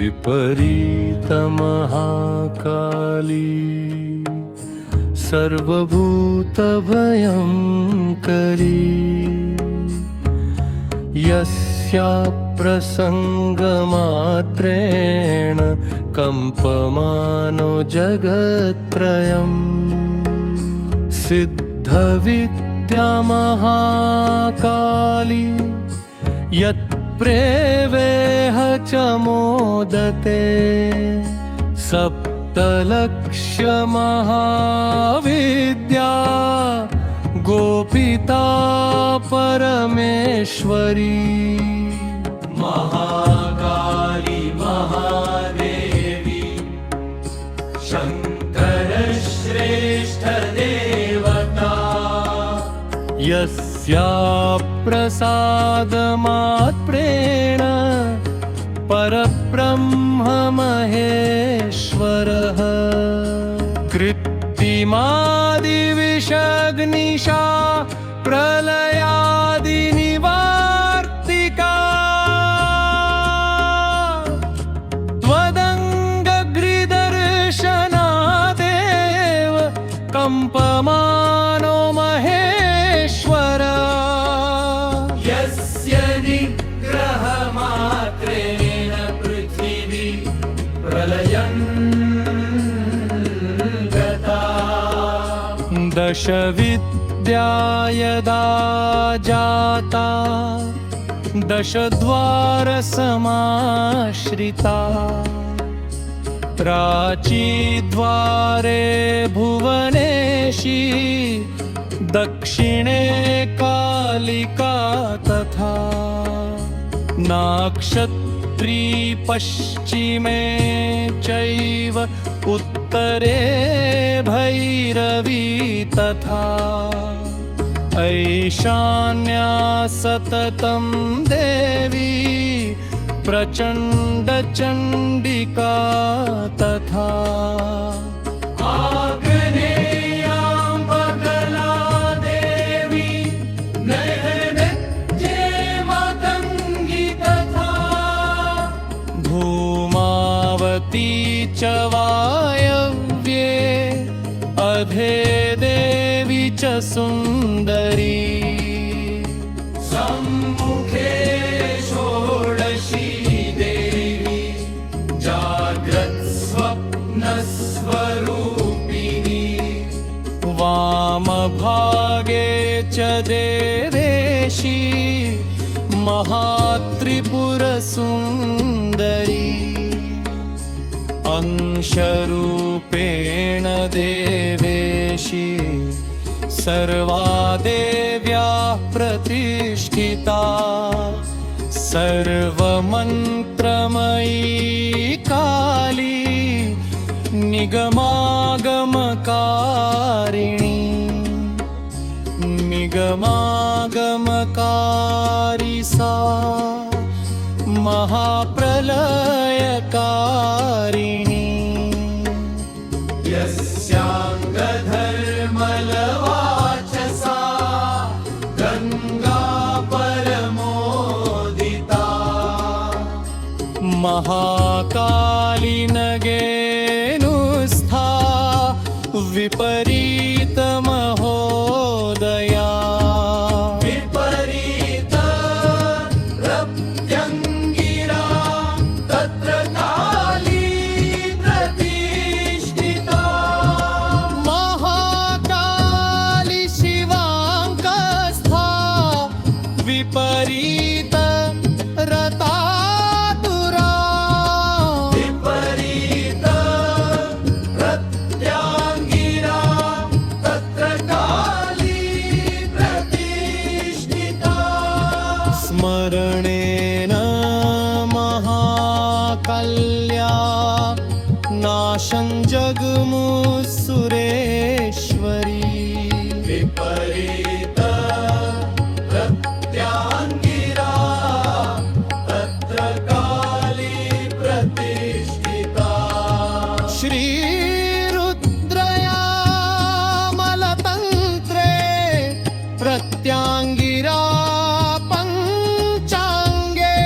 विपरीत महाकाली सर्वभूत भयंकरी यस्या प्रसंगमात्रेण कंपमानो जगत्त्रयम् सिद्धविद्या महाकाली यत्प्रेवेह च मोदते सप्तलक्ष्य महाविद्या गोपिता परमेश्वरी महाकाली महादेवी शंकर श्रेष्ठ देवता यस्या प्रसादमात्रेण परब्रह्म महेश्वरः कृत्तिमादिविषग्निशा प्रलयादिनिवार्तिका त्वदङ्गग्रिदर्शनादेव कंपमानो महेश्वर यस्य निग्रहमात्रेण पृथिवी प्रलयन् गता दशविद्या यदा जाता दशद्वारसमाश्रिता प्राचीद्वारे भुवनेशी दक्षिणे कालिका तथा नाक्षत्री पश्चिमे चैव उत्तरे भैरवी तथा ऐशान्या सततं देवी प्रचण्ड चण्डिका तथा आग्नेयां बगला देवी नैऋत्ये मतंगी तथा धूमावती च वायव्ये अधे देवी च सुन्दरी सम्मुखे षोडशी देवी जाग्रत्स्वप्नस्वरूपिणी वामभागे च देवेशी महात्रिपुरसुन्दरी अंशरूपेण देवेशी सर्वा देव्या प्रतिष्ठिता सर्वमन्त्रमयी काली निगमागमकारिणी निगमागमकारी सा महाप्रलयकारिणी यस्याङ्गधर्मलवाचसा गङ्गा परमोदिता महाकाली नगेनुस्था विपरीत महोदया विपरीत रप्त्यङ्गिरा तत्र काली प्रतिष्ठिता महाकाली शिवाङ्कस्था विपरीत रतातुरा विपरीत प्रत्यांगिरा तत्र काली प्रतिष्ठिता स्मरणेन महाकल्या नाशं जगमुसुरेश्वरी विपरीत प्रत्यांगिरा तत्र काली प्रतिष्ठिता श्रीरुद्रयामलतन्त्रे प्रत्यांगिरा पञ्चाङ्गे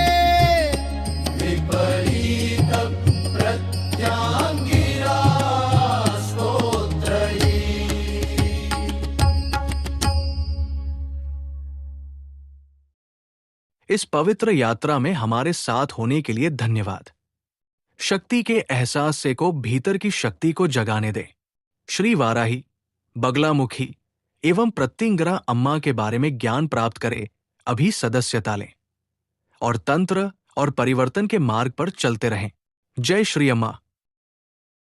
विपरीत इस पवित्र यात्रा में हमारे साथ होने के लिए धन्यवाद। शक्ति के एहसास से को भीतर की शक्ति को जगाने दे। श्री वाराही, बगलामुखी एवं प्रत्यंगरा अम्मा के बारे में ज्ञान प्राप्त करे, अभी सदस्यता लें और तंत्र और परिवर्तन के मार्ग पर चलते रहें। जय श्री अम्मा।